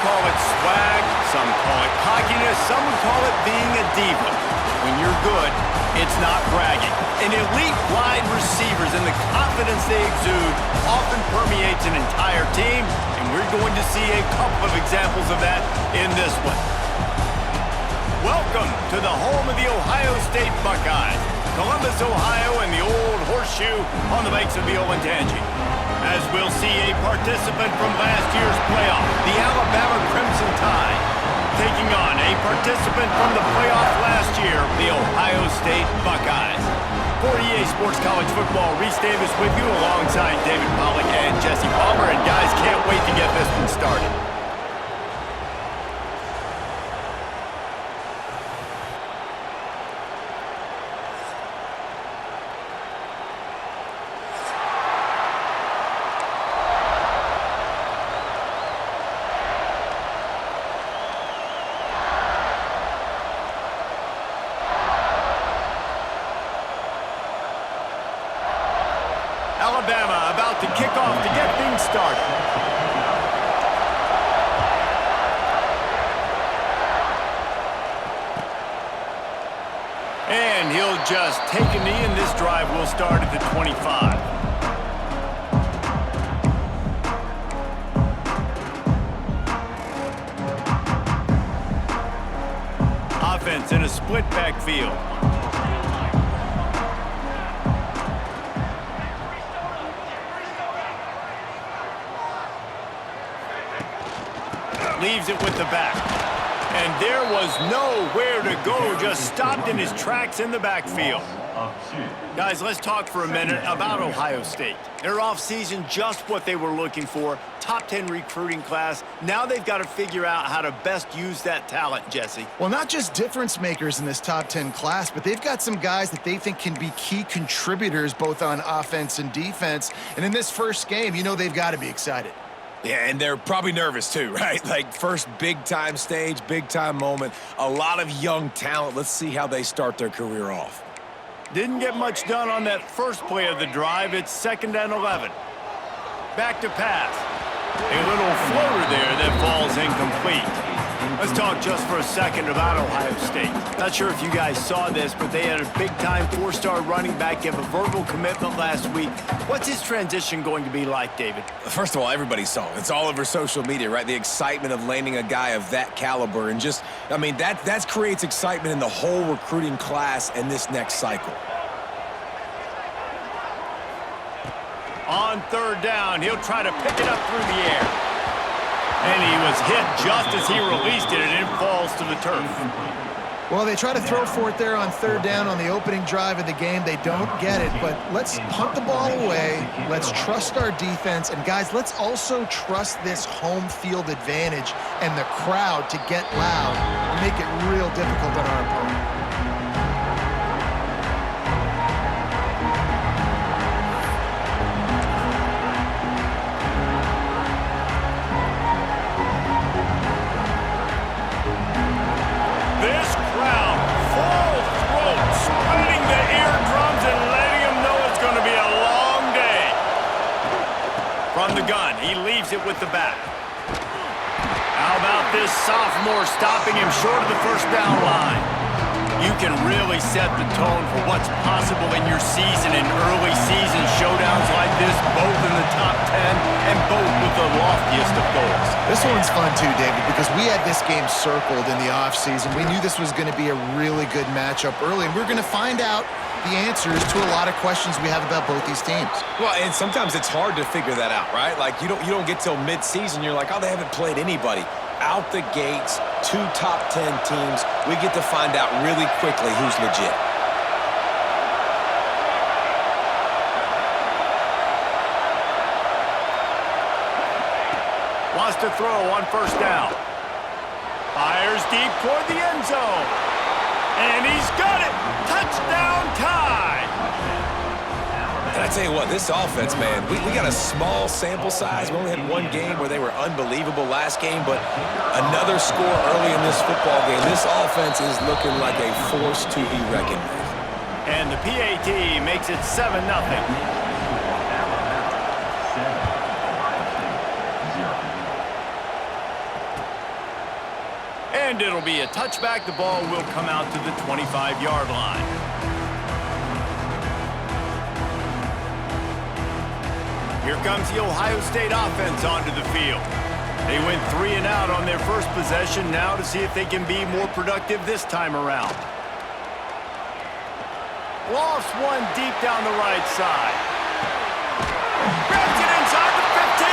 call it swag, some call it cockiness, some would call it being a diva. When you're good, it's not bragging. And elite wide receivers and the confidence they exude often permeates an entire team, and we're going to see a couple of examples of that in this one. Welcome to the home of the Ohio State Buckeyes, Columbus, Ohio, and the old horseshoe on the banks of the Olentangy. As we'll see a participant from last year's playoff, the Alabama Crimson Tide, taking on a participant from the playoff last year, the Ohio State Buckeyes. For EA Sports College Football, Reese Davis with you alongside David Pollack and Jesse Palmer. And guys, can't wait to get this one started. Alabama about to kick off to get things started. And he'll just take a knee, and this drive will start at the 25. Offense in a split backfield. Leaves it with the back. And there was nowhere to go, just stopped in his tracks in the backfield. Guys, let's talk for a minute about Ohio State. Their offseason, just what they were looking for. Top 10 recruiting class. Now they've got to figure out how to best use that talent, Jesse. Well, not just difference makers in this top 10 class, but they've got some guys that they think can be key contributors both on offense and defense. And in this first game, you know they've got to be excited. Yeah, and they're probably nervous too, right? Like first big-time stage, big-time moment. A lot of young talent. Let's see how they start their career off. Didn't get much done on that first play of the drive. It's 2nd and 11. Back to pass. A little floater there that falls incomplete. Let's talk just for a second about Ohio State. Not sure if you guys saw this, but they had a big-time 4-star running back give a verbal commitment last week. What's his transition going to be like, David? First of all, everybody saw it. It's all over social media, right? The excitement of landing a guy of that caliber. And just, I mean, that creates excitement in the whole recruiting class in this next cycle. On 3rd down, he'll try to pick it up through the air. And he was hit just as he released it, and it falls to the turf. Well, they try to throw for it there on 3rd down on the opening drive of the game. They don't get it, but let's punt the ball away. Let's trust our defense. And, guys, let's also trust this home field advantage and the crowd to get loud and make it real difficult on our opponent. From the gun, he leaves it with the back. How about this sophomore stopping him short of the 1st down line? You can really set the tone for what's possible in your season in early season showdowns like this, both in the top 10 and both with the loftiest of goals. This one's fun too, David, because we had this game circled in the offseason. We knew this was going to be a really good matchup early, and we're going to find out the answers to a lot of questions we have about both these teams. Well, and sometimes it's hard to figure that out, right? Like you don't get till mid-season, you're like, oh, they haven't played anybody. Out the gates, 2 top 10 teams. We get to find out really quickly who's legit. Wants to throw on 1st down. Fires deep toward the end zone. And he's got it. Touchdown Tide. And I tell you what, this offense, man, we got a small sample size. We only had one game where they were unbelievable last game, but another score early in this football game. This offense is looking like a force to be reckoned with. And the PAT makes it 7-0. And it'll be a touchback. The ball will come out to the 25-yard line. Here comes the Ohio State offense onto the field. They went 3 and out on their first possession, now to see if they can be more productive this time around. Lofts one deep down the right side. Grabs it inside the 15.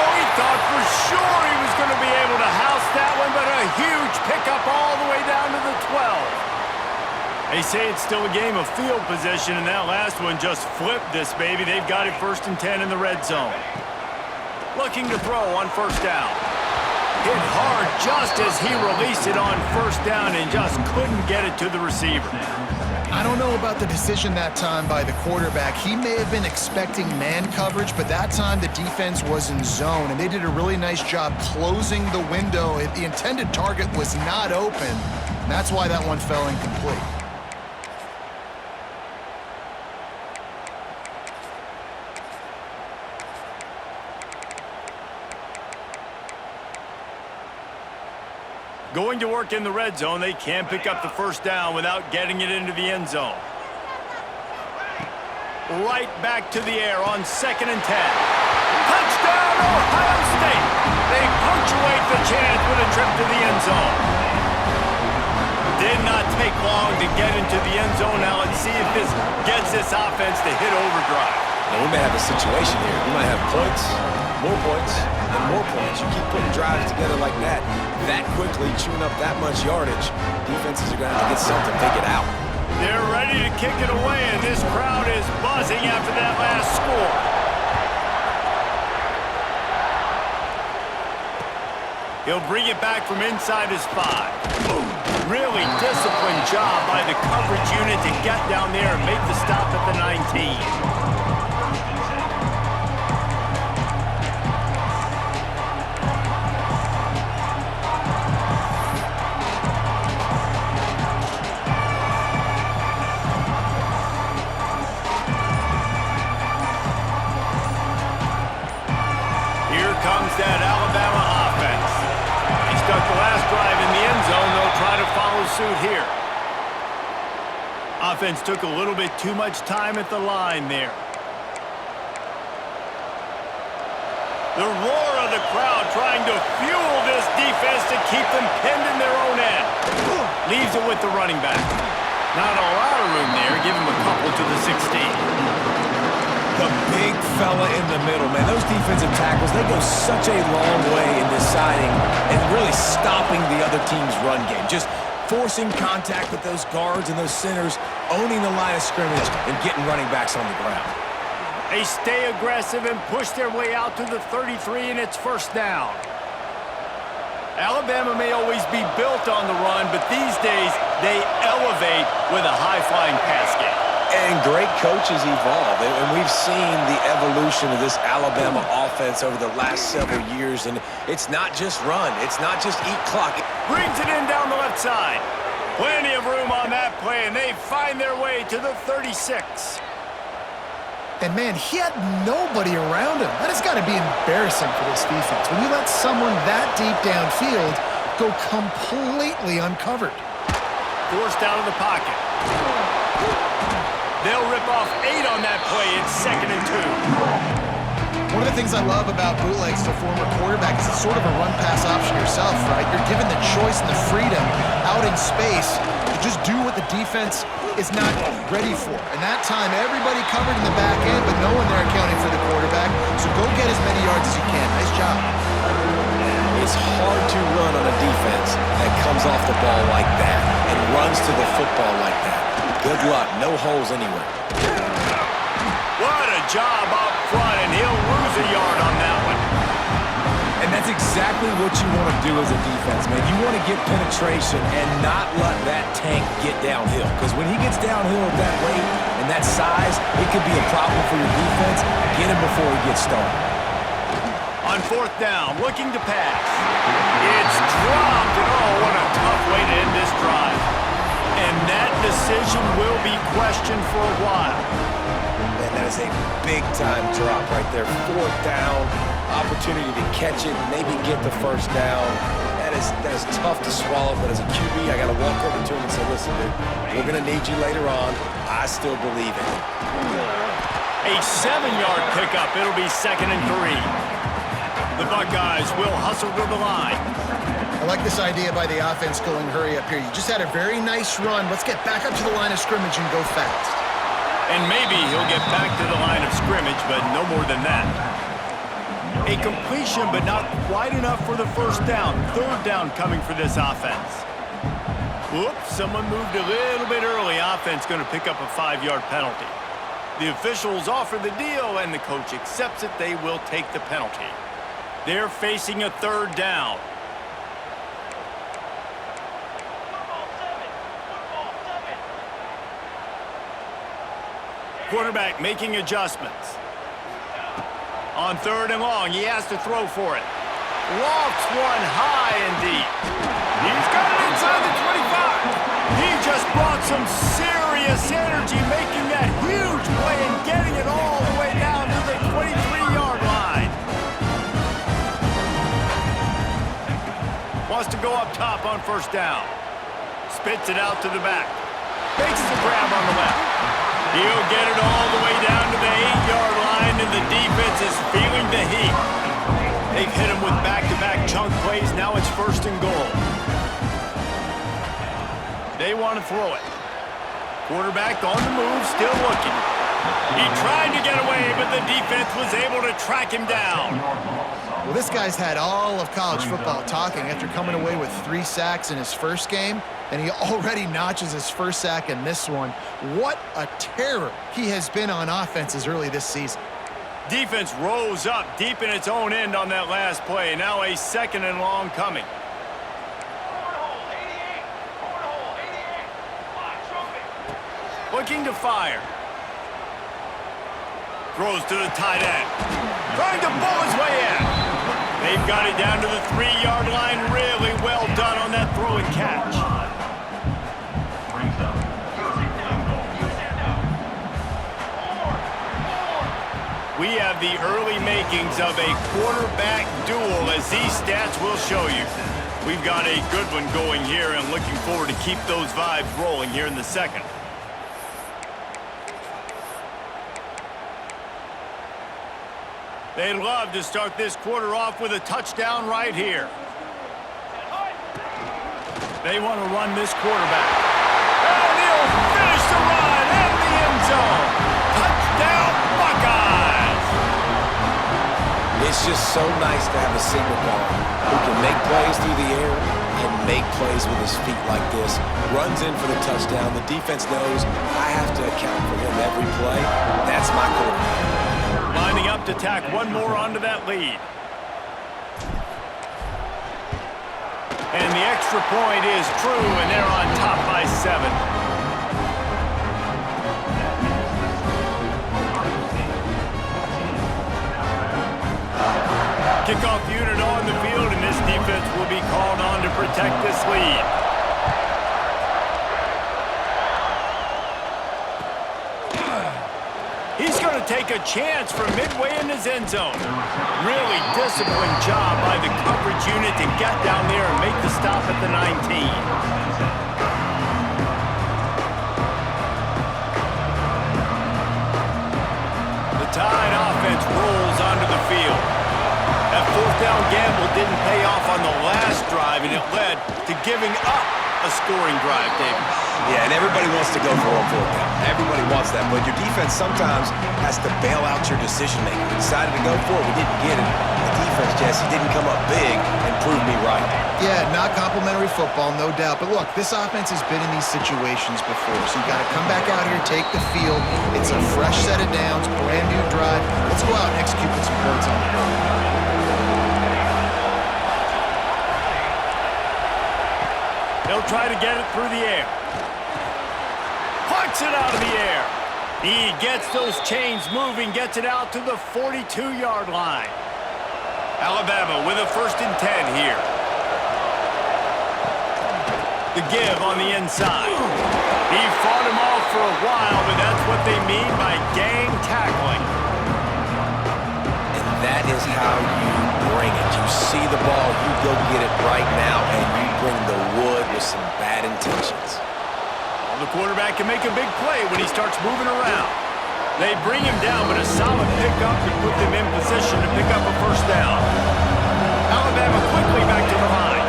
Oh, he thought for sure he was going to be able to house that one, but a huge pickup all the way down to the 12. They say it's still a game of field position, and that last one just flipped this baby. They've got it 1st and 10 in the red zone. Looking to throw on 1st down. Hit hard just as he released it on 1st down and just couldn't get it to the receiver. I don't know about the decision that time by the quarterback. He may have been expecting man coverage, but that time the defense was in zone, and they did a really nice job closing the window. The intended target was not open, and that's why that one fell incomplete. Going to work in the red zone, they can't pick up the 1st down without getting it into the end zone. Right back to the air on 2nd and 10. Touchdown, Ohio State! They punctuate the chance with a trip to the end zone. Did not take long to get into the end zone. Now let's see if this gets this offense to hit overdrive. And we may have a situation here. We might have points, more points, and more points. You keep putting drives together like that quickly, chewing up that much yardage, defenses are going to have to get something figured out. They're ready to kick it away, and this crowd is buzzing after that last score. He'll bring it back from inside his 5. Really disciplined job by the coverage unit to get down there and make the stop at the 19. That Alabama offense. They stuck the last drive in the end zone. They'll try to follow suit here. Offense took a little bit too much time at the line there. The roar of the crowd trying to fuel this defense to keep them pinned in their own end. Leaves it with the running back. Not a lot of room there. Give him a couple to the 16. The big fella in the middle, man. Those defensive tackles, they go such a long way in deciding and really stopping the other team's run game. Just forcing contact with those guards and those centers, owning the line of scrimmage, and getting running backs on the ground. They stay aggressive and push their way out to the 33, and it's 1st down. Alabama may always be built on the run, but these days they elevate with a high-flying pass game. And great coaches evolve, and we've seen the evolution of this Alabama offense over the last several years, and it's not just run, it's not just eat clock. Brings it in down the left side. Plenty of room on that play, and they find their way to the 36. And, man, he had nobody around him. That has got to be embarrassing for this defense. When you let someone that deep downfield go completely uncovered. Forced out of the pocket. They'll rip off 8 on that play. It's 2nd and 2. One of the things I love about bootlegs to a former quarterback is it's sort of a run-pass option yourself, right? You're given the choice and the freedom out in space to just do what the defense is not ready for. And that time, everybody covered in the back end, but no one there accounting for the quarterback. So go get as many yards as you can. Nice job. It's hard to run on a defense that comes off the ball like that and runs to the football like that. Good luck. No holes anywhere. What a job up front, and he'll lose a yard on that one. And that's exactly what you want to do as a defense, man. You want to get penetration and not let that tank get downhill. Because when he gets downhill at that weight and that size, it could be a problem for your defense. Get him before he gets started. On 4th down, looking to pass. It's dropped, and oh, what a tough way to end this drive. And that decision will be questioned for a while. And That is a big-time drop right there. 4th down, opportunity to catch it, maybe get the first down. That is tough to swallow, but as a QB, I got to walk over to him and say, listen, dude, we're going to need you later on. I still believe in it. A 7-yard pickup. It'll be 2nd and 3. The Buckeyes will hustle to the line. I like this idea by the offense going hurry up here. You just had a very nice run. Let's get back up to the line of scrimmage and go fast. And maybe he'll get back to the line of scrimmage, but no more than that. A completion, but not quite enough for the first down. 3rd down coming for this offense. Whoops, someone moved a little bit early. Offense going to pick up a 5-yard penalty. The officials offer the deal, and the coach accepts it. They will take the penalty. They're facing a 3rd down. Quarterback making adjustments. On 3rd and long, he has to throw for it. Lofts one high and deep. He's got it inside the 25. He just brought some serious energy, making that huge play and getting it all the way down to the 23-yard line. Wants to go up top on 1st down. Spits it out to the back. Makes the grab on the left. He'll get it all the way down to the 8-yard line, and the defense is feeling the heat. They've hit him with back-to-back chunk plays. Now it's 1st and goal. They want to throw it. Quarterback on the move, still looking. He tried to get away, but the defense was able to track him down. Well, this guy's had all of college football talking after coming away with 3 sacks in his first game, and he already notches his first sack in this one. What a terror he has been on offenses early this season. Defense rose up deep in its own end on that last play. Now a 2nd and long coming. Looking to fire. Throws to the tight end. Trying to pull his way in. They've got it down to the 3-yard line. Really well done on that throw and catch. We have the early makings of a quarterback duel, as these stats will show you. We've got a good one going here, and looking forward to keep those vibes rolling here in the 2nd. They'd love to start this quarter off with a touchdown right here. They want to run this quarterback. And he'll finish the run in the end zone. Touchdown, Buckeyes! It's just so nice to have a signal guard who can make plays through the air and make plays with his feet like this. Runs in for the touchdown. The defense knows I have to account for him every play. That's my quarterback. Lining up to tack one more onto that lead. And the extra point is true, and they're on top by 7. Kickoff unit on the field, and this defense will be called on to protect this lead. He's going to take a chance from midway in his end zone. Really disciplined job by the coverage unit to get down there and make the stop at the 19. The Tide offense rolls onto the field. That 4th down gamble didn't pay off on the last drive, and it led to giving up a scoring drive, David. Yeah, and everybody wants to go for a 4th down. Everybody wants that, but your defense sometimes has to bail out your decision-making. We decided to go for it. We didn't get it. The defense, Jesse, didn't come up big and prove me right. Yeah, not complimentary football, no doubt. But look, this offense has been in these situations before, so you got to come back out here, take the field. It's a fresh set of downs, brand new drive. Let's go out and execute with some points on the board. They'll try to get it through the air. Punts it out of the air. He gets those chains moving, gets it out to the 42-yard line. Alabama with a 1st and 10 here. The give on the inside. He fought him off for a while, but that's what they mean by gang tackling. And that is how you bring it. You see the ball, you go get it right now, and you bring the wood with some bad intentions. Well, the quarterback can make a big play when he starts moving around. They bring him down, but a solid pickup to put them in position to pick up a first down. Alabama quickly back to the line.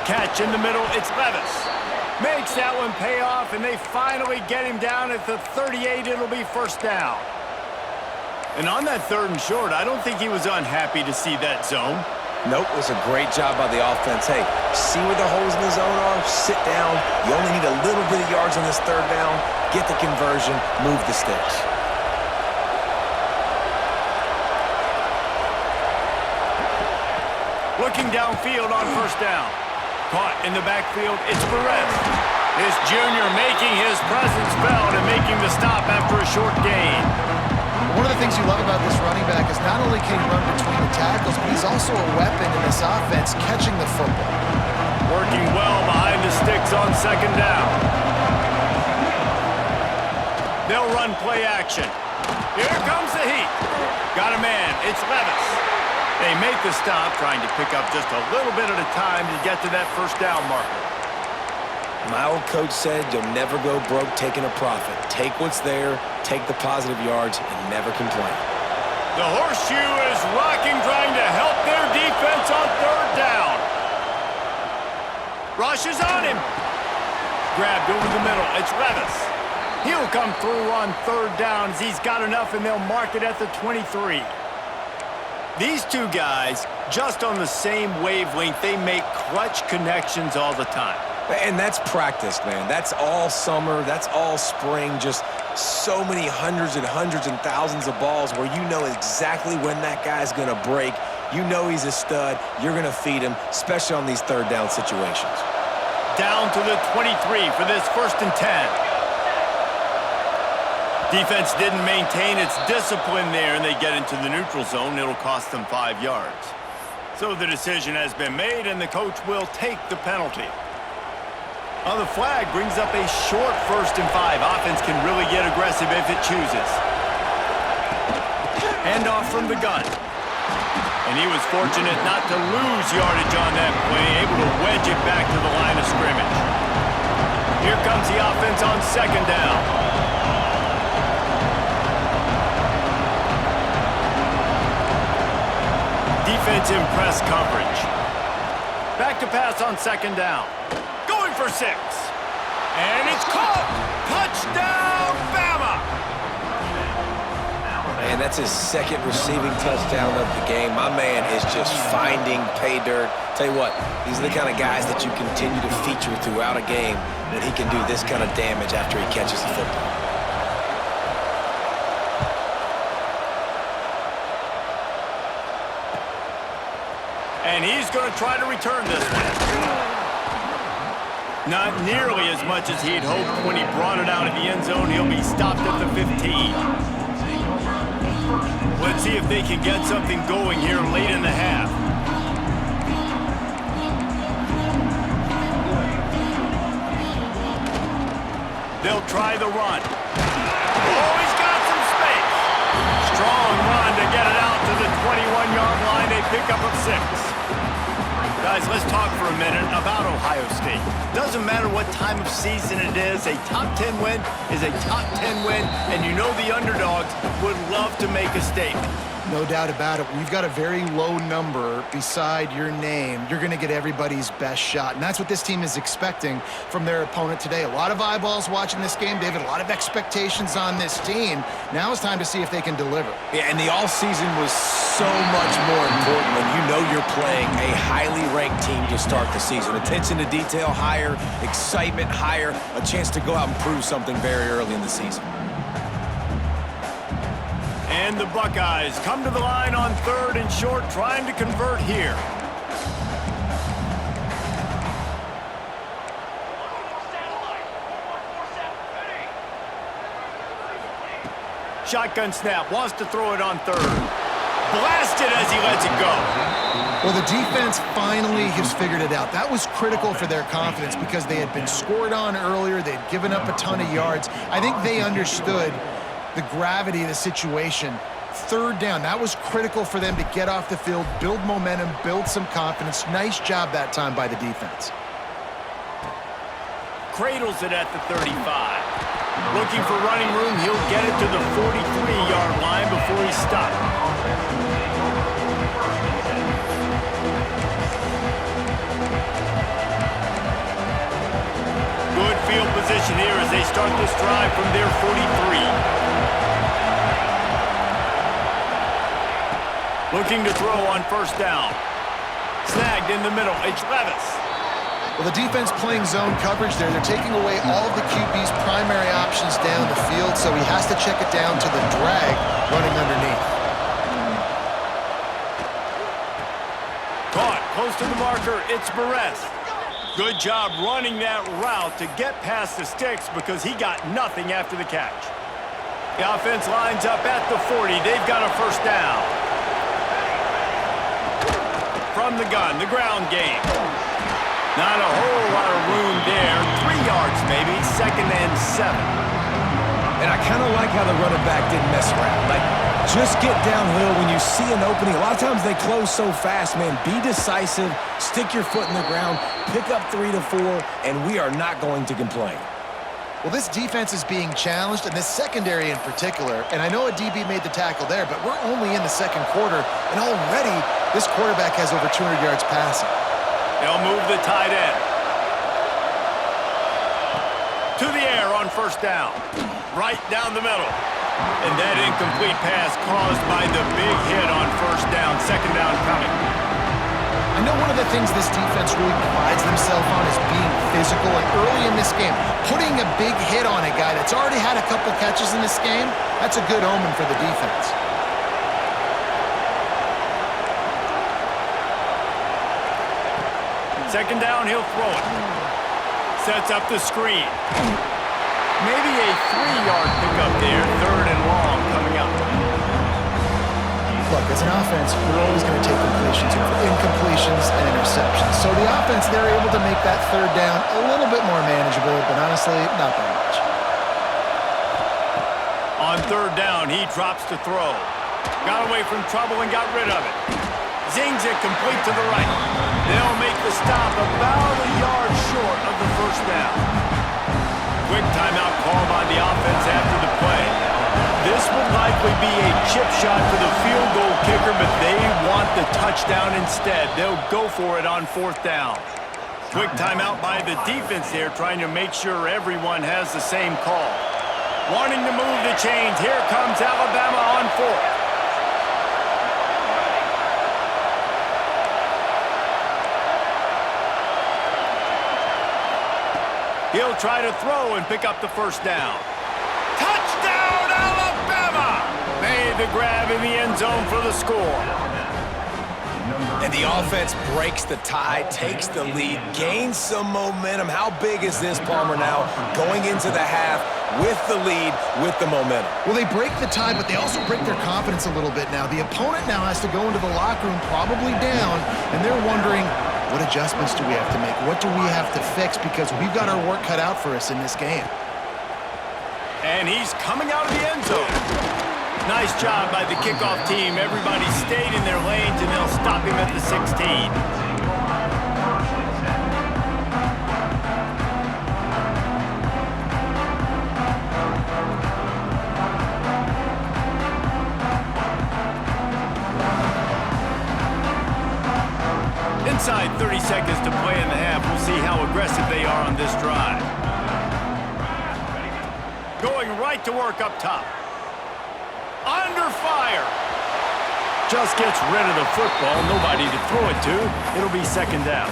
Catch in the middle, it's Levis. Makes that one pay off, and they finally get him down at the 38. It'll be first down. And on that 3rd and short, I don't think he was unhappy to see that zone. Nope, it was a great job by the offense. Hey, see where the holes in the zone are? Sit down. You only need a little bit of yards on this 3rd down. Get the conversion, move the sticks. Looking downfield on first down. Caught in the backfield, it's Perez. This junior making his presence felt and making the stop after a short gain. One of the things you love about this running back is not only can he run between the tackles, but he's also a weapon in this offense, catching the football. Working well behind the sticks on 2nd down. They'll run play action. Here comes the heat. Got a man, it's Levis. They make the stop, trying to pick up just a little bit at a time to get to that first down marker. My old coach said you'll never go broke taking a profit. Take what's there, take the positive yards, and never complain. The horseshoe is rocking, trying to help their defense on 3rd down. Rush is on him. Grabbed over the middle, it's Levis. He'll come through on 3rd down as he's got enough, and they'll mark it at the 23. These two guys, just on the same wavelength, they make clutch connections all the time. And that's practice, man. That's all summer. That's all spring. Just so many hundreds and thousands of balls where you know exactly when that guy's going to break. You know he's a stud. You're going to feed him, especially on these 3rd down situations. Down to the 23 for this 1st and 10. Defense didn't maintain its discipline there, and they get into the neutral zone. It'll cost them 5 yards. So the decision has been made, and the coach will take the penalty. The flag brings up a short 1st and 5. Offense can really get aggressive if it chooses. Handoff from the gun. And he was fortunate not to lose yardage on that play, able to wedge it back to the line of scrimmage. Here comes the offense on 2nd down. Defense in press coverage. Back to pass on 2nd down. Going for 6. And it's caught. Touchdown, Bama. Man, that's his 2nd receiving touchdown of the game. My man is just finding pay dirt. Tell you what, these are the kind of guys that you continue to feature throughout a game when he can do this kind of damage after he catches the football. And he's going to try to return this one. Not nearly as much as he'd hoped when he brought it out of the end zone. He'll be stopped at the 15. Let's see if they can get something going here late in the half. They'll try the run. Oh, he's got some space. Strong run to get it out to the 21-yard line. They pick up a 6. Guys, let's talk for a minute about Ohio State. Doesn't matter what time of season it is, a top 10 win is a top 10 win, and you know the underdogs would love to make a statement. No doubt about it. When you've got a very low number beside your name, you're going to get everybody's best shot. And that's what this team is expecting from their opponent today. A lot of eyeballs watching this game, David. A lot of expectations on this team. Now it's time to see if they can deliver. Yeah, and the offseason was so much more important when you know you're playing a highly ranked team to start the season. Attention to detail higher, excitement higher, a chance to go out and prove something very early in the season. And the Buckeyes come to the line on 3rd and short, trying to convert here. Shotgun snap, wants to throw it on 3rd. Blasted as he lets it go. Well, the defense finally has figured it out. That was critical for their confidence because they had been scored on earlier. They had given up a ton of yards. I think they understood the gravity of the situation. Third down, that was critical for them to get off the field, build momentum, build some confidence. Nice job that time by the defense. Cradles it at the 35. Looking for running room, he'll get it to the 43-yard line before he's stopped. Good field position here as they start this drive from their 43. Looking to throw on first down. Snagged in the middle. It's Levis. Well, the defense playing zone coverage there. They're taking away all of the QB's primary options down the field, so he has to check it down to the drag running underneath. Caught close to the marker. It's Barres. Good job running that route to get past the sticks because he got nothing after the catch. The offense lines up at the 40. They've got a first down. From the gun, the ground game. Not a whole lot of room there. 3 yards maybe, 2nd and 7. And I kind of like how the running back didn't mess around. Like, just get downhill when you see an opening. A lot of times they close so fast, man. Be decisive, stick your foot in the ground, pick up 3 to 4, and we are not going to complain. Well, this defense is being challenged, and this secondary in particular. And I know a DB made the tackle there, but we're only in the second quarter, and already this quarterback has over 200 yards passing. They'll move the tight end. To the air on first down. Right down the middle. And that incomplete pass caused by the big hit on first down. 2nd down coming. I know one of the things this defense really prides themselves on is being physical, and early in this game, putting a big hit on a guy that's already had a couple catches in this game, that's a good omen for the defense. Second down, he'll throw it. Sets up the screen. Maybe a 3-yard pickup there. 3rd and long coming up. Look, as an offense, we're always going to take completions over incompletions and interceptions. So the offense, they're able to make that 3rd down a little bit more manageable, but honestly, not that much. On 3rd down, he drops to throw. Got away from trouble and got rid of it. Zings it complete to the right. They'll make the stop about a yard short of the first down. Quick timeout call by the offense after the play. This would likely be a chip shot for the field goal kicker, but they want the touchdown instead. They'll go for it on 4th down. Quick timeout by the defense there, trying to make sure everyone has the same call. Wanting to move the chains. Here comes Alabama on 4th. He'll try to throw and pick up the first down. Touchdown, Alabama! Made the grab in the end zone for the score. And the offense breaks the tie, takes the lead, gains some momentum. How big is this, Palmer, now going into the half with the lead, with the momentum? Well, they break the tie, but they also break their confidence a little bit now. The opponent now has to go into the locker room probably down, and they're wondering, what adjustments do we have to make? What do we have to fix? Because we've got our work cut out for us in this game. And he's coming out of the end zone. Nice job by the kickoff team. Everybody stayed in their lanes, and they'll stop him at the 16. Inside 30 seconds to play in the half. We'll see how aggressive they are on this drive. Going right to work up top. Under fire. Just gets rid of the football. Nobody to throw it to. It'll be 2nd down.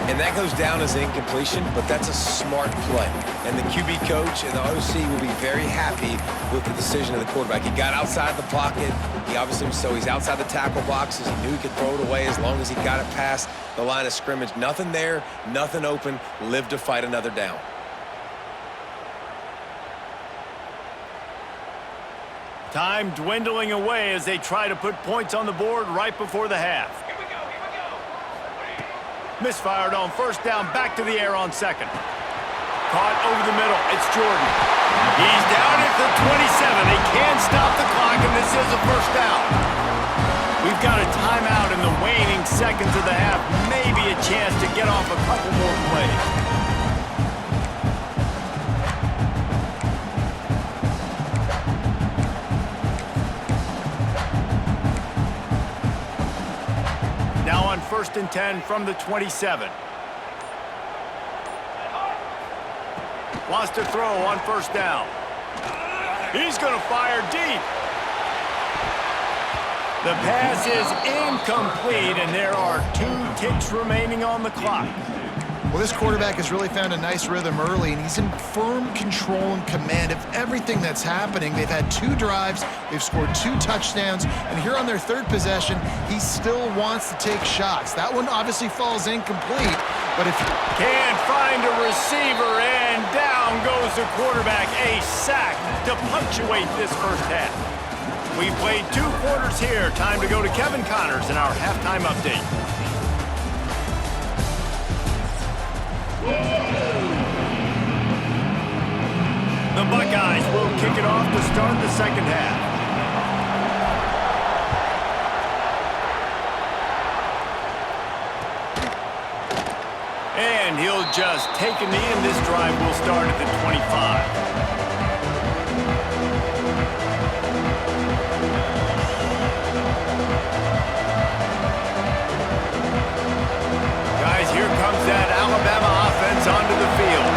And that goes down as incompletion, but that's a smart play. And the QB coach and the OC will be very happy with the decision of the quarterback. He got outside the pocket. He obviously was so he's outside the tackle boxes. He knew he could throw it away as long as he got it past the line of scrimmage. Nothing there, nothing open. Live to fight another down. Time dwindling away as they try to put points on the board right before the half. Misfired on first down, back to the air on second. Caught over the middle, it's Jordan. He's down at the 27. They can't stop the clock, and this is a first down. We've got a timeout in the waning seconds of the half. Maybe a chance to get off a couple more plays. Now on 1st and 10 from the 27. Wants to throw on first down. He's going to fire deep. The pass is incomplete, and there are 2 ticks remaining on the clock. Well, this quarterback has really found a nice rhythm early, and he's in firm control and command of everything that's happening. They've had 2 drives, they've scored 2 touchdowns, and here on their 3rd possession, he still wants to take shots. That one obviously falls incomplete, but if you can't find a receiver, and down goes the quarterback. A sack to punctuate this first half. We've played 2 quarters here. Time to go to Kevin Connors in our halftime update. The Buckeyes will kick it off to start the second half. And he'll just take a knee, and this drive will start at the 25. Guys, here comes that Alabama offense onto the field.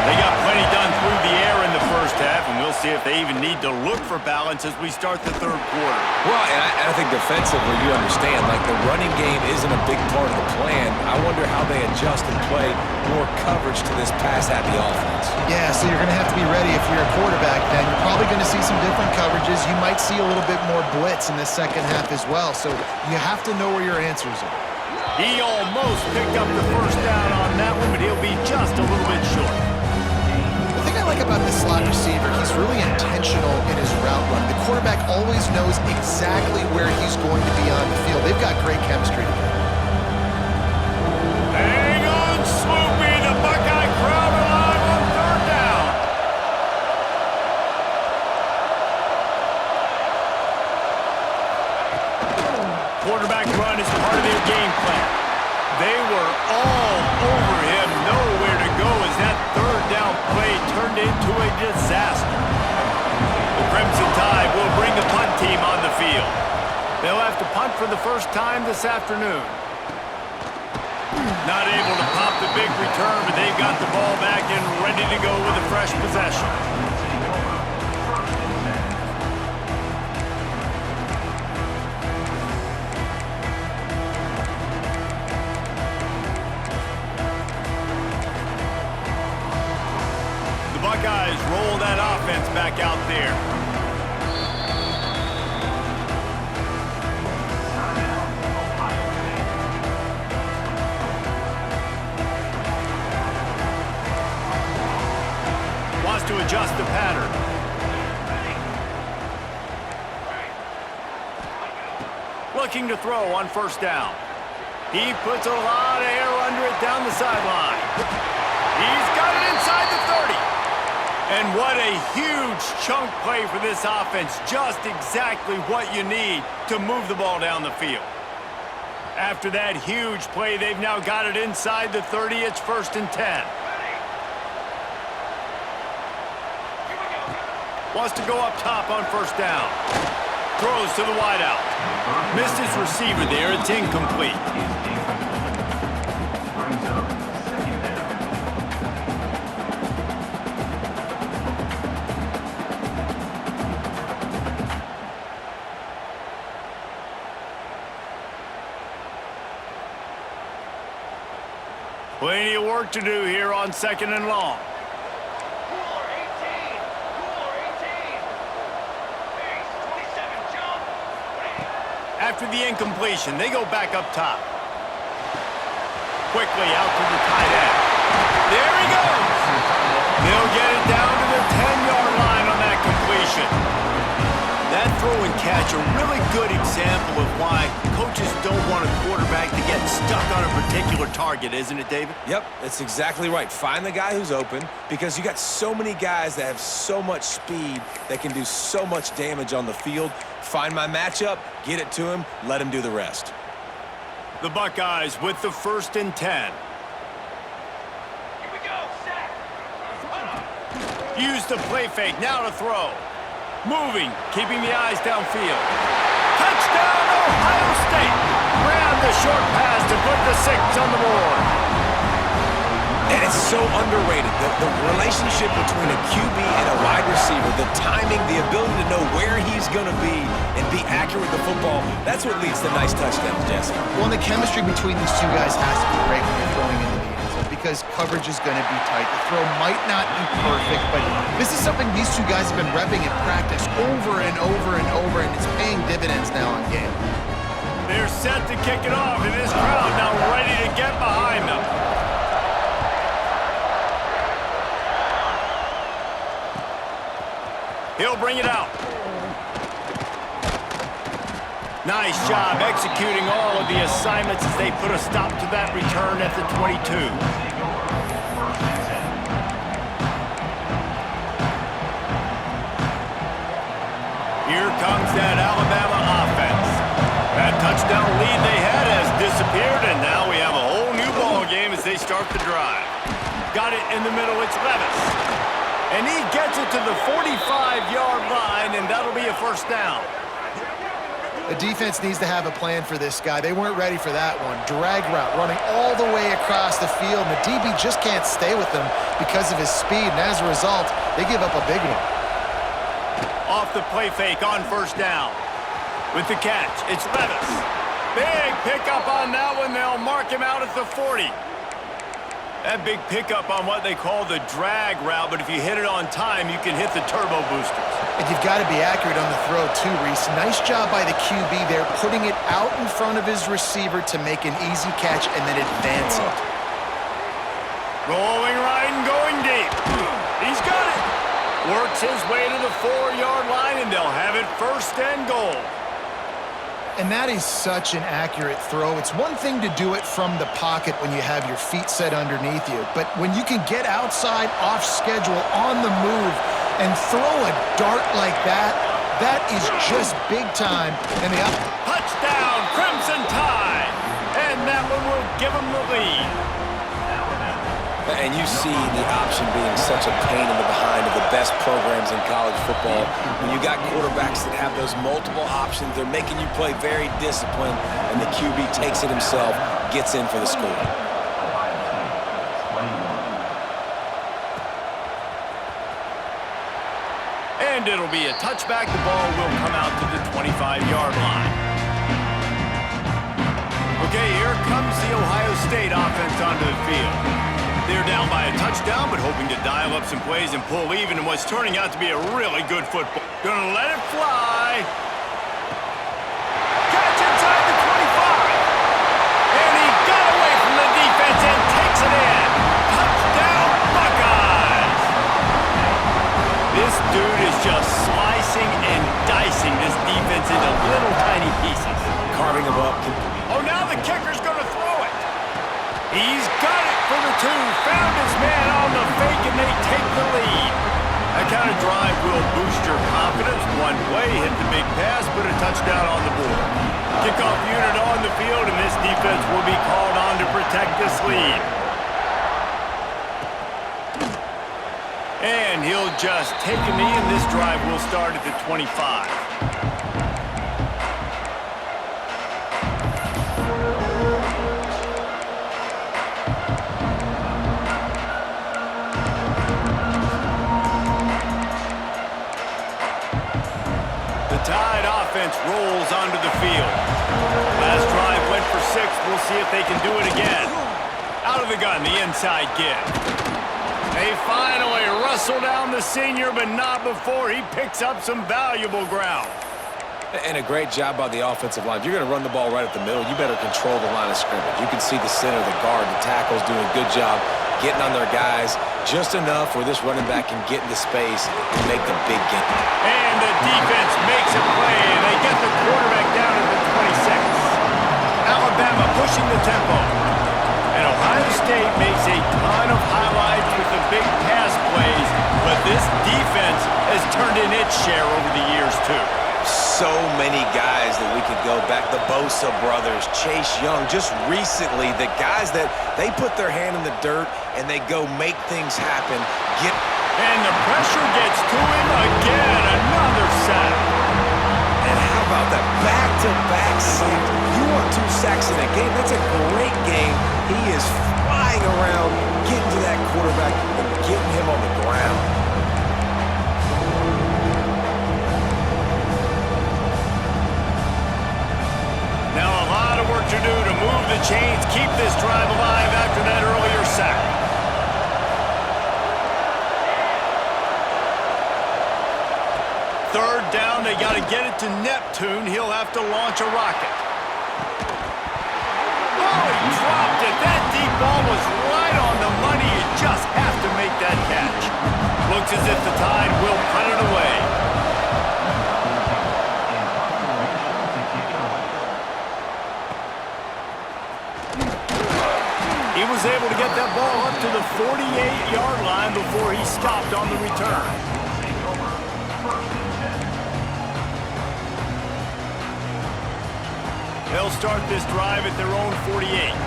They got plenty done through the air in the first half, and we'll see if they even need to look for balance as we start the 3rd quarter. Well, and I think defensively, you understand, like the running game isn't a big part of the plan. I wonder how they adjust and play more coverage to this pass-happy offense. Yeah, so you're going to have to be ready if you're a quarterback then. You're probably going to see some different coverages. You might see a little bit more blitz in the second half as well, so you have to know where your answers are. He almost picked up the first down on that one, but he'll be just a little bit short. The thing I like about this slot receiver, he's really intentional in his route run. The quarterback always knows exactly where he's going to be on the field. They've got great chemistry together. Hang on, Swoopy. The Buckeye crowd alive on 3rd down. Quarterback run is part of their game plan. They were all over him, nowhere to go as that 3rd down play turned into a disaster. The Crimson Tide will bring the punt team on the field. They'll have to punt for the first time this afternoon. Not able to pop the big return, but they've got the ball back and ready to go with a fresh possession. Buckeyes roll that offense back out there. Wants to adjust the pattern. Looking to throw on first down. He puts a lot of air under it down the sideline. He's got it inside the 30. And what a huge chunk play for this offense. Just exactly what you need to move the ball down the field. After that huge play, they've now got it inside the 30. It's 1st and 10. Wants to go up top on first down. Throws to the wideout. Missed his receiver there. It's incomplete. Plenty of work to do here on 2nd and long. After the incompletion, they go back up top. Quickly out to the tight end. There he goes! They'll get it down to the 10-yard line on that completion. That throw in catch, a really good example of why coaches don't want a quarterback to get stuck on a particular target, isn't it, David? Yep, that's exactly right. Find the guy who's open because you got so many guys that have so much speed that can do so much damage on the field. Find my matchup, get it to him, let him do the rest. The Buckeyes with the 1st and 10. Use the play fake, now to throw. Moving, keeping the eyes downfield. Touchdown, Ohio State! Grab the short pass to put the 6 on the board. And it's so underrated. The relationship between a QB and a wide receiver, the timing, the ability to know where he's going to be and be accurate with the football, that's what leads to nice touchdowns, Jesse. Well, and the chemistry between these two guys has to be great when you're throwing into the end zone because coverage is going to be tight. The throw might not be perfect, but this is something these two guys have been repping in practice over and over and over, and it's paying dividends now in game. They're set to kick it off, and this crowd now ready to get behind them. He'll bring it out. Nice job executing all of the assignments as they put a stop to that return at the 22. Here comes that Alabama offense. That touchdown lead they had has disappeared, and now we have a whole new ball game as they start the drive. Got it in the middle, it's Levis. And he gets it to the 45-yard line, and that'll be a 1st down. The defense needs to have a plan for this guy. They weren't ready for that one. Drag route running all the way across the field, and the DB just can't stay with him because of his speed, and as a result, they give up a big one. Off the play fake on 1st down. With the catch, it's Levis. Big pickup on that one. They'll mark him out at the 40. That big pickup on what they call the drag route, but if you hit it on time, you can hit the turbo boosters. And you've got to be accurate on the throw too, Reese. Nice job by the QB there, putting it out in front of his receiver to make an easy catch and then advance it. Rolling right and going deep. He's got it. Works his way to the 4-yard line, and they'll have it 1st and goal. And that is such an accurate throw. It's one thing to do it from the pocket when you have your feet set underneath you, but when you can get outside, off schedule, on the move, and throw a dart like that, that is just big time. And the touchdown, Crimson Tide! And that one will give them the lead. And you see the option being such a pain in the behind of the best programs in college football. When you got quarterbacks that have those multiple options, they're making you play very disciplined, and the QB takes it himself, gets in for the score. And it'll be a touchback. The ball will come out to the 25-yard line. Okay, here comes the Ohio State offense onto the field. They're down by a touchdown, but hoping to dial up some plays and pull even in what's turning out to be a really good football. Gonna let it fly. Catch inside the 25. And he got away from the defense and takes it in. Touchdown, Buckeyes. This dude is just slicing and dicing this defense into little tiny pieces. Carving them up. Oh, now the kicker's gonna throw it. He's got it for the 2. Found his man on the fake, and they take the lead. That kind of drive will boost your confidence. One play, hit the big pass, put a touchdown on the board. Kickoff unit on the field, and this defense will be called on to protect this lead. And he'll just take a knee, and this drive will start at the 25. Tide offense rolls onto the field. Last drive went for 6. We'll see if they can do it again. Out of the gun, the inside give. They finally wrestle down the senior, but not before he picks up some valuable ground. And a great job by the offensive line. If you're going to run the ball right at the middle, you better control the line of scrimmage. You can see the center, the guard, the tackles doing a good job getting on their guys just enough where this running back can get into space and make the big game. And the defense makes a play, and they get tempo. And Ohio State makes a ton of highlights with the big pass plays, but this defense has turned in its share over the years, too. So many guys that we could go back. The Bosa brothers, Chase Young. Just recently, the guys that they put their hand in the dirt and they go make things happen. And the pressure gets to him again. Another sack. And how about that back-to-back sack? You want 2 sacks in a game? That's a great game. He is flying around, getting to that quarterback and getting him on the ground. Now a lot of work to do to move the chains, keep this drive alive after that earlier sack. Third down, they got to get it to Neptune. He'll have to launch a rocket. Oh, he dropped it. That deep ball was right on the money. You just have to make that catch. Looks as if the Tide will punt it away. He was able to get that ball up to the 48-yard line before he stopped on the return. They'll start this drive at their own 48.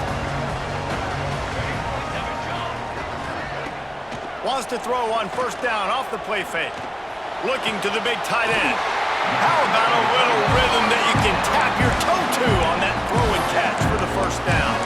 Wants to throw on first down off the play fake. Looking to the big tight end. How about a little rhythm that you can tap your toe to on that throw and catch for the first down?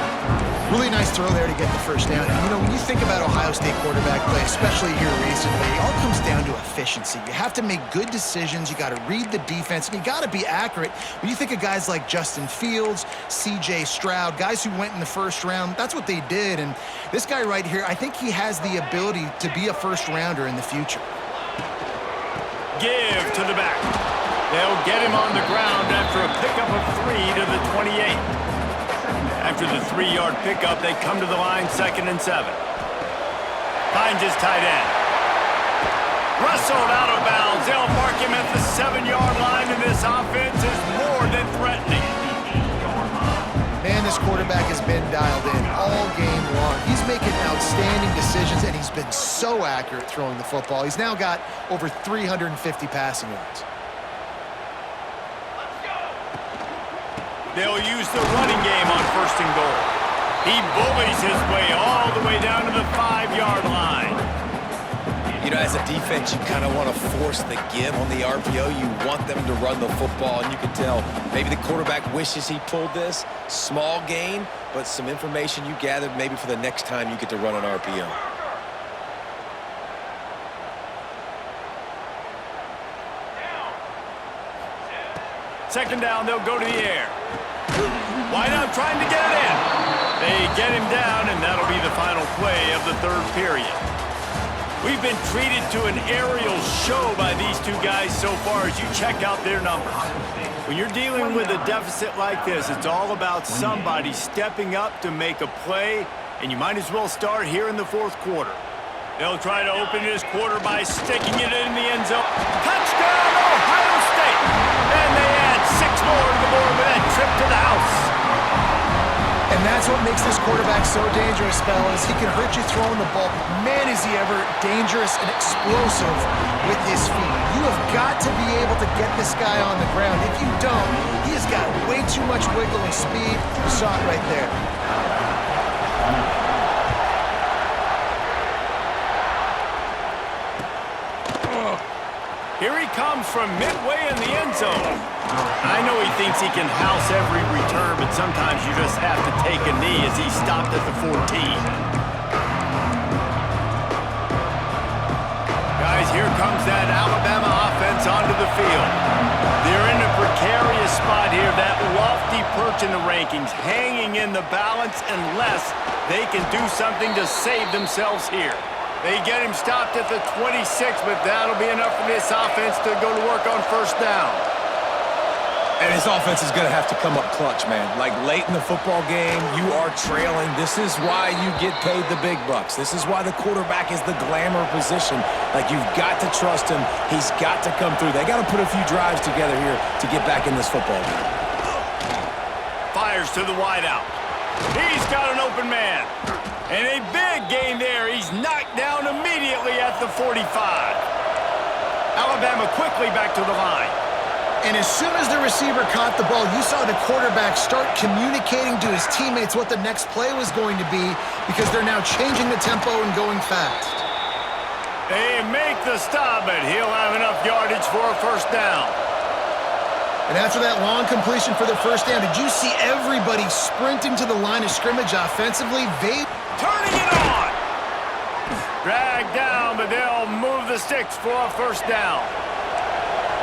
Really nice throw there to get the first down. And, you know, when you think about Ohio State quarterback play, especially here recently, it all comes down to efficiency. You have to make good decisions. You got to read the defense, and you got to be accurate. When you think of guys like Justin Fields, C.J. Stroud, guys who went in the first round, that's what they did. And this guy right here, I think he has the ability to be a first-rounder in the future. Give to the back. They'll get him on the ground after a pickup of 3 to the 28. After the 3-yard pickup, they come to the line 2nd and 7. Finds his tight end. Wrestled out of bounds. They'll mark him at the 7-yard line, and this offense is more than threatening. Man, this quarterback has been dialed in all game long. He's making outstanding decisions, and he's been so accurate throwing the football. He's now got over 350 passing yards. They'll use the running game on 1st and goal. He bullies his way all the way down to the 5-yard line. You know, as a defense, you kind of want to force the give on the RPO. You want them to run the football, and you can tell maybe the quarterback wishes he pulled this. Small gain, but some information you gathered maybe for the next time you get to run an RPO. Second down, they'll go to the air. Wide out trying to get it in. They get him down, and that'll be the final play of the 3rd period. We've been treated to an aerial show by these two guys so far as you check out their numbers. When you're dealing with a deficit like this, it's all about somebody stepping up to make a play, and you might as well start here in the 4th quarter. They'll try to open this quarter by sticking it in the end zone. Touchdown, Ohio State! And they add 6 more to the board with that trip to the house. And that's what makes this quarterback so dangerous, fellas. He can hurt you throwing the ball. Man, is he ever dangerous and explosive with his feet. You have got to be able to get this guy on the ground. If you don't, he has got way too much wiggle and speed. You saw it right there. Here he comes from midway in the end zone. I know he thinks he can house every return, but sometimes you just have to take a knee as he stopped at the 14. Guys, here comes that Alabama offense onto the field. They're in a precarious spot here, that lofty perch in the rankings, hanging in the balance unless they can do something to save themselves here. They get him stopped at the 26, but that'll be enough for this offense to go to work on first down. And his offense is going to have to come up clutch, man. Like late in the football game, you are trailing. This is why you get paid the big bucks. This is why the quarterback is the glamour position. Like, you've got to trust him. He's got to come through. They got to put a few drives together here to get back in this football game. Fires to the wideout. He's got an open man. And a big gain there. He's knocked down immediately at the 45. Alabama quickly back to the line. And as soon as the receiver caught the ball, you saw the quarterback start communicating to his teammates what the next play was going to be because they're now changing the tempo and going fast. They make the stop, but he'll have enough yardage for a first down. And after that long completion for the first down, did you see everybody sprinting to the line of scrimmage offensively? They turning it on. Dragged down, but they'll move the sticks for a first down.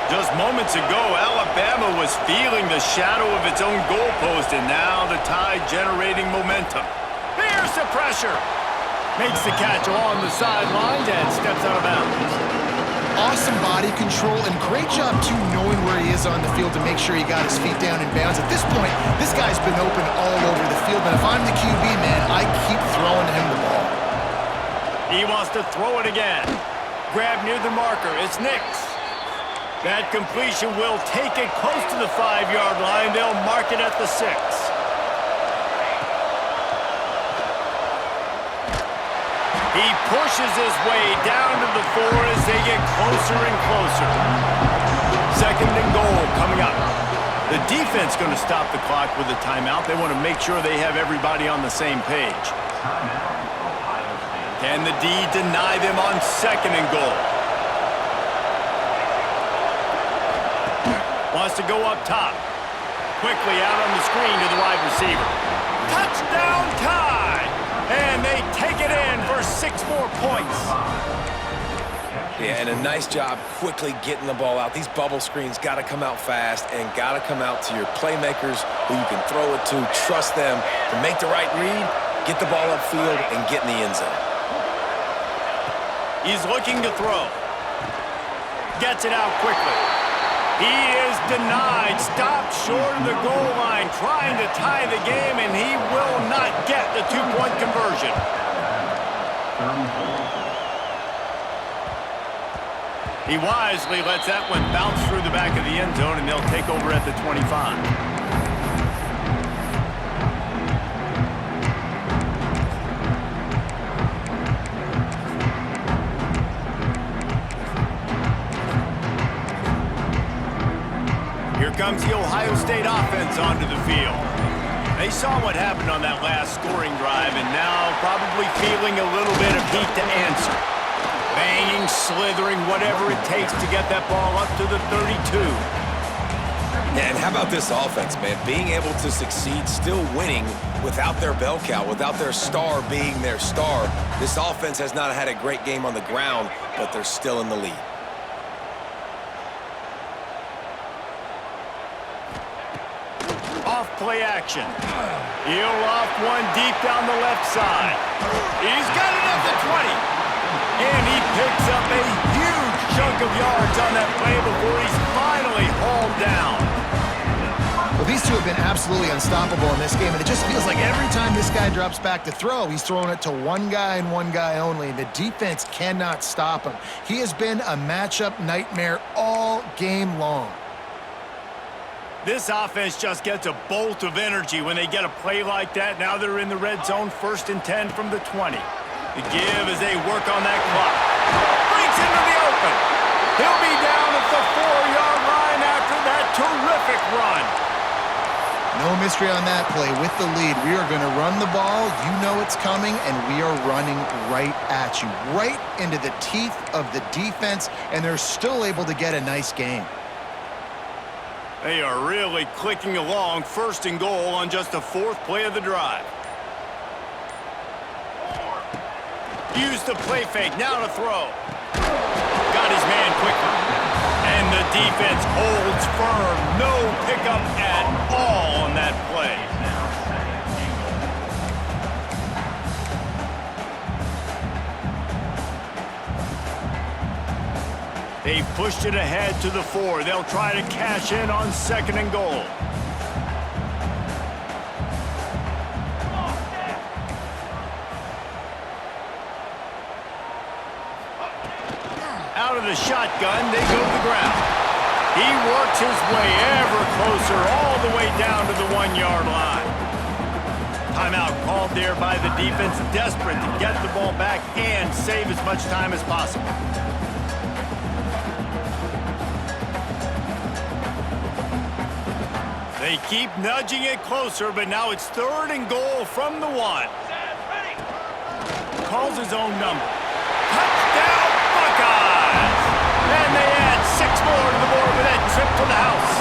Just moments ago, Alabama was feeling the shadow of its own goalpost, and now the Tide generating momentum. There's the pressure. Makes the catch along the sidelines and steps out of bounds. Awesome body control and great job, too, knowing where he is on the field to make sure he got his feet down in bounds. At this point, this guy's been open all over the field, and if I'm the QB, man, I keep throwing him the ball. He wants to throw it again. Grab near the marker. It's Nix. That completion will take it close to the 5-yard line. They'll mark it at the 6. He pushes his way down to the 4 as they get closer and closer. Second and goal coming up. The defense going to stop the clock with a timeout. They want to make sure they have everybody on the same page. Can the D deny them on second and goal? Wants to go up top. Quickly out on the screen to the wide receiver. Touchdown Tide! And they take it in for 6 more points. Yeah, and a nice job quickly getting the ball out. These bubble screens got to come out fast and got to come out to your playmakers who you can throw it to. Trust them to make the right read, get the ball upfield, and get in the end zone. He's looking to throw. Gets it out quickly. He is denied, stopped short of the goal line, trying to tie the game, and he will not get the 2-point conversion. He wisely lets that one bounce through the back of the end zone, and they'll take over at the 25. Comes the Ohio State offense onto the field. They saw what happened on that last scoring drive and now probably feeling a little bit of heat to answer. Banging, slithering, whatever it takes to get that ball up to the 32. And how about this offense, man? Being able to succeed, still winning without their bell cow, without their star being their star. This offense has not had a great game on the ground, but they're still in the lead. Play action. He'll loft one deep down the left side. He's got it at the 20. And he picks up a huge chunk of yards on that play before he's finally hauled down. Well, these two have been absolutely unstoppable in this game, and it just feels like every time this guy drops back to throw, he's throwing it to one guy and one guy only. The defense cannot stop him. He has been a matchup nightmare all game long. This offense just gets a bolt of energy when they get a play like that. Now they're in the red zone, 1st and 10 from the 20. The give as they work on that clock. Breaks into the open. He'll be down at the 4-yard line after that terrific run. No mystery on that play. With the lead, we are going to run the ball. You know it's coming, and we are running right at you, right into the teeth of the defense, and they're still able to get a nice game. They are really clicking along, 1st and goal on just the 4th play of the drive. Use the play fake, now to throw. Got his man quickly. And the defense holds firm. No pickup at all on that play. They've pushed it ahead to the 4. They'll try to cash in on 2nd and goal. Out of the shotgun, they go to the ground. He works his way ever closer, all the way down to the 1-yard line. Timeout called there by the defense, desperate to get the ball back and save as much time as possible. They keep nudging it closer, but now it's 3rd and goal from the 1. Calls his own number. Touchdown, Buckeyes! And they add 6 more to the board with that trip to the house.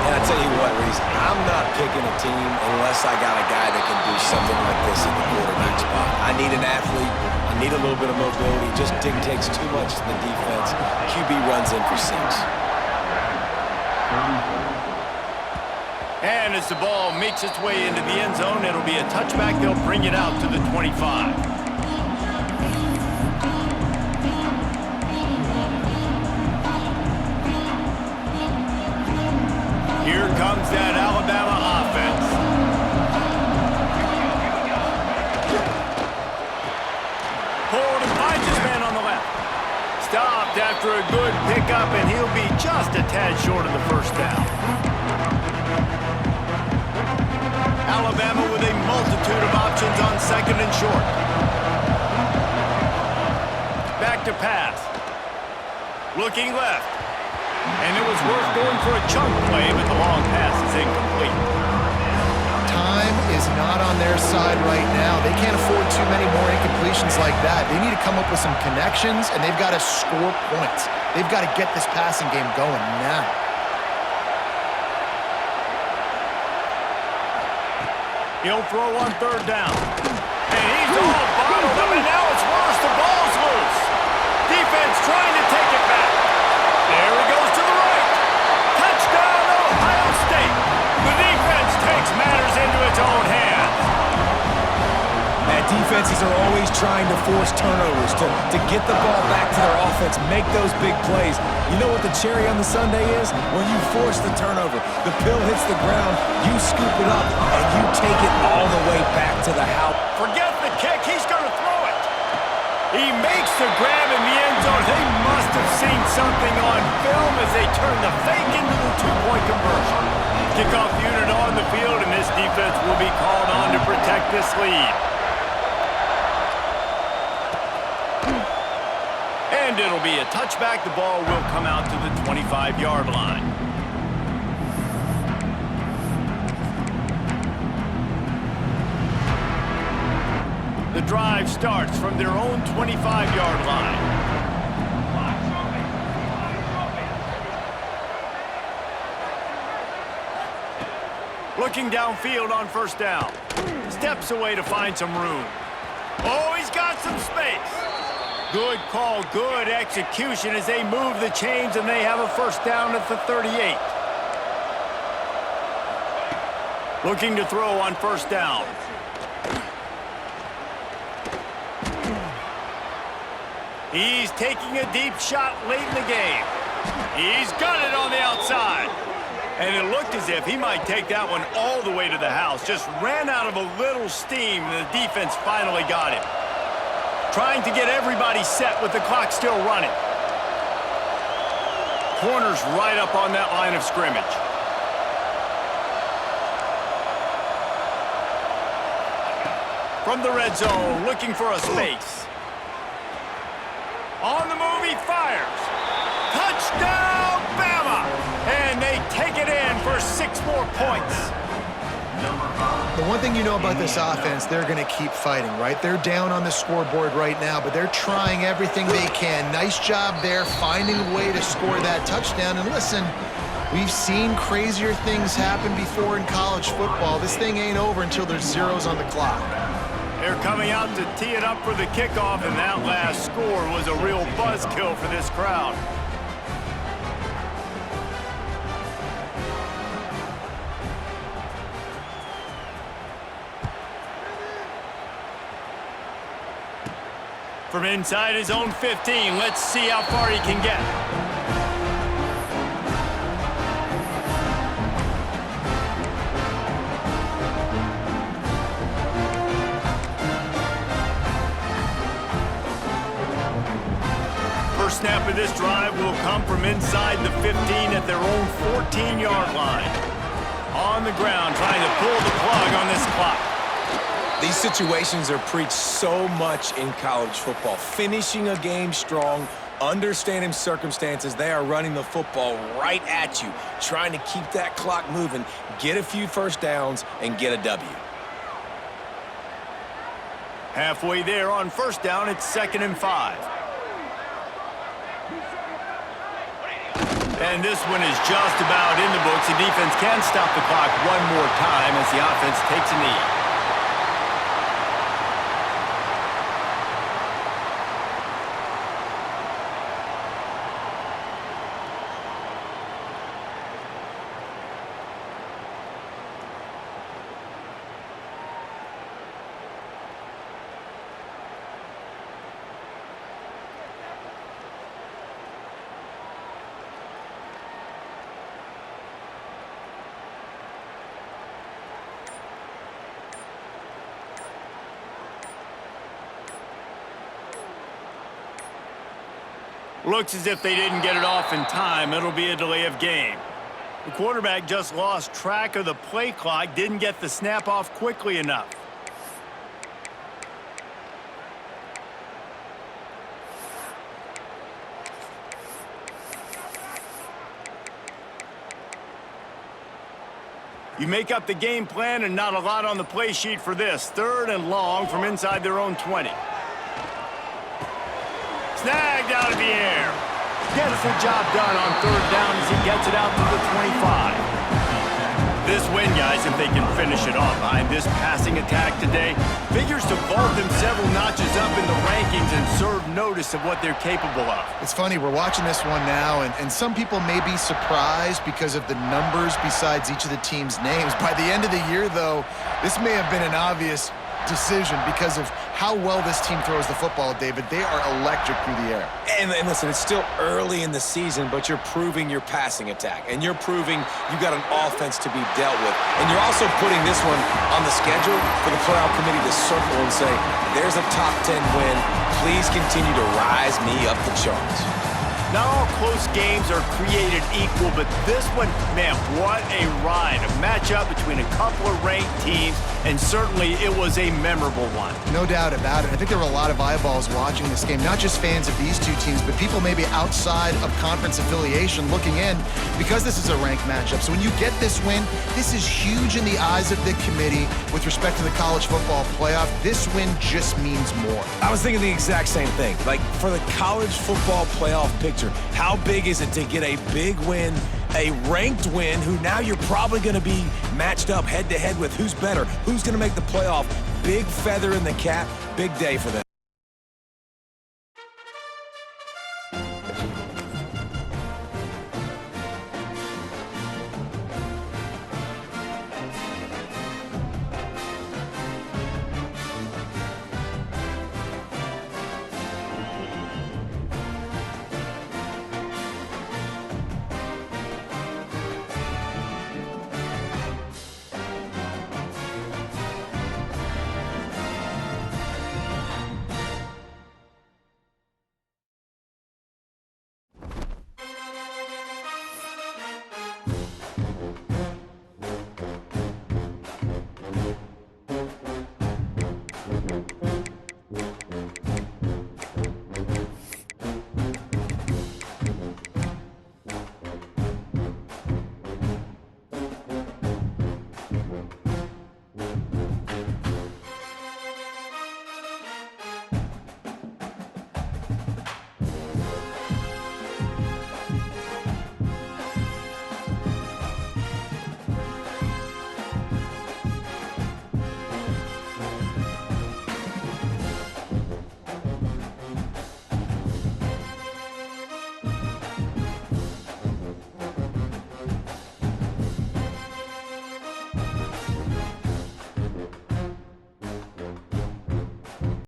And I tell you what, Reese, I'm not picking a team unless I got a guy that can do something like this in the quarterback spot. I need an athlete. I need a little bit of mobility. Just dictates too much to the defense. QB runs in for 6. And as the ball makes its way into the end zone, it'll be a touchback. They'll bring it out to the 25. Here comes that Alabama offense. Hold and finds his man on the left. Stopped after a good pickup, and he'll be just a tad short of the first down. Alabama with a multitude of options on 2nd and short. Back to pass. Looking left. And it was worth going for a chunk play, but the long pass is incomplete. Time is not on their side right now. They can't afford too many more incompletions like that. They need to come up with some connections, and they've got to score points. They've got to get this passing game going now. He'll throw on 3rd down. And he's all bottled up, and now it's worse. The ball's loose. Defense trying to take it back. There he goes to the right. Touchdown, Ohio State. The defense takes matters into its own hands. Man, defenses are always trying to force turnovers to get the ball back to their offense, make those big plays. You know what the cherry on the sundae is? When you force the turnover, the pill hits the ground, you scoop it up, and you take it all the way back to the house. Forget the kick. He's going to throw it. He makes the grab in the end zone. They must have seen something on film as they turn the fake into the 2-point conversion. Kickoff unit on the field, and this defense will be called on to protect this lead. And it'll be a touchback. The ball will come out to the 25-yard line. The drive starts from their own 25-yard line. Looking downfield on 1st down. Steps away to find some room. Oh, he's got some space. Good call, good execution as they move the chains, and they have a 1st down at the 38. Looking to throw on 1st down. He's taking a deep shot late in the game. He's got it on the outside. And it looked as if he might take that one all the way to the house. Just ran out of a little steam, and the defense finally got him. Trying to get everybody set with the clock still running. Corner's right up on that line of scrimmage. From the red zone, looking for a space. On the move, he fires. Touchdown, Bama! And they take it in for 6 more points. The one thing you know about this offense, they're going to keep fighting, right? They're down on the scoreboard right now, but they're trying everything they can. Nice job there, finding a way to score that touchdown. And listen, we've seen crazier things happen before in college football. This thing ain't over until there's zeros on the clock. They're coming out to tee it up for the kickoff, and that last score was a real buzzkill for this crowd. From inside his own 15, let's see how far he can get. First snap of this drive will come from inside the 15 at their own 14-yard line. On the ground, trying to pull the plug on this clock. These situations are preached so much in college football. Finishing a game strong, understanding circumstances. They are running the football right at you, trying to keep that clock moving, get a few first downs, and get a W. Halfway there on first down, it's 2nd and 5. And this one is just about in the books. The defense can stop the clock one more time as the offense takes a knee. Looks as if they didn't get it off in time. It'll be a delay of game. The quarterback just lost track of the play clock, didn't get the snap off quickly enough. You make up the game plan and not a lot on the play sheet for this. 3rd and long from inside their own 20. Snagged out of the air. Gets the job done on 3rd down as he gets it out to the 25. This win, guys, if they can finish it off behind this passing attack today, figures to vault them several notches up in the rankings and serve notice of what they're capable of. It's funny, we're watching this one now, and some people may be surprised because of the numbers besides each of the team's names. By the end of the year, though, this may have been an obvious decision because of how well this team throws the football, David. They are electric through the air. And listen, it's still early in the season, but you're proving your passing attack, and you're proving you got an offense to be dealt with. And you're also putting this one on the schedule for the playoff committee to circle and say, there's a top 10 win. Please continue to rise me up the charts. Not all close games are created equal, but this one, man, what a ride. A matchup between a couple of ranked teams, and certainly it was a memorable one. No doubt about it. I think there were a lot of eyeballs watching this game, not just fans of these two teams, but people maybe outside of conference affiliation looking in because this is a ranked matchup. So when you get this win, this is huge in the eyes of the committee with respect to the college football playoff. This win just means more. I was thinking the exact same thing. Like, for the college football playoff picture, how big is it to get a big win, a ranked win, who now you're probably going to be matched up head-to-head with who's better, who's going to make the playoff. Big feather in the cap, big day for them.